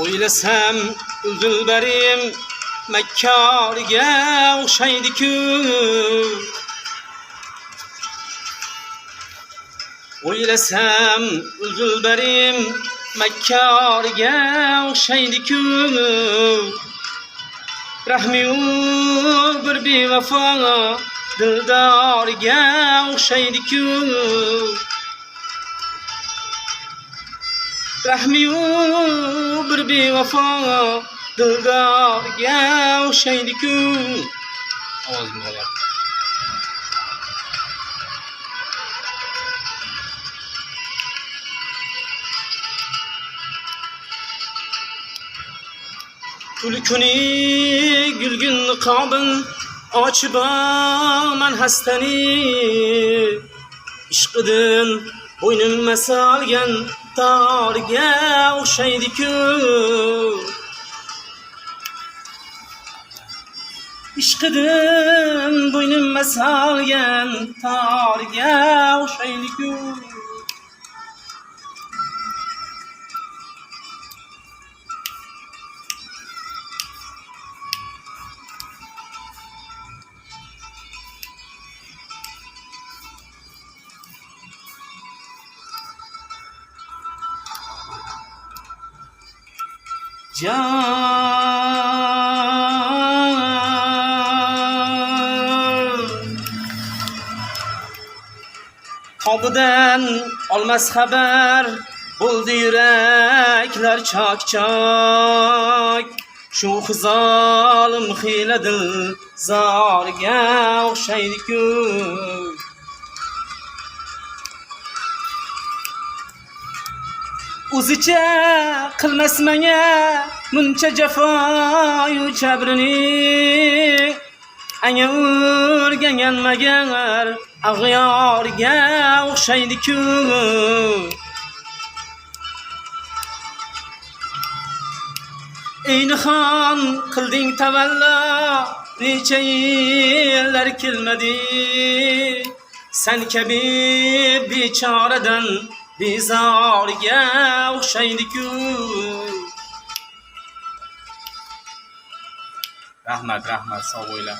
O'ylasam Zülberim Mekkarga o'xshaydi-ku. O'ylasam Zülberim Mekkarga o'xshaydi-ku. Rahmiyu bir bevafo dildorga o'xshaydi-ku. Rahmiyu bir bevafo dildorga o'xshaydi-ku. Ovozim bo'lar. Kul kuni gülgün niqobin ochib man hastani. Ishqidan bo'ynimga solgan torga o'xshaydi-ku. Ishqidan bo'ynimga solgan torga o'xshaydi-ku. Tobidan olmas xabar bo'ldi yuraklar chok-chok. Shu xizolim xiyla dil zorga o'xshaydi-ku. O'zicha qilmas menga muncha jafoyu jabrini. Anga o'rganmagan ag'yorga o'xshaydi-ku. Eynixon qilding tavallo, necha yillar kelmadi. Sen kabi bechoradan bezorga o'xshaydi-ku. Rahmat, sog' bo'ylar.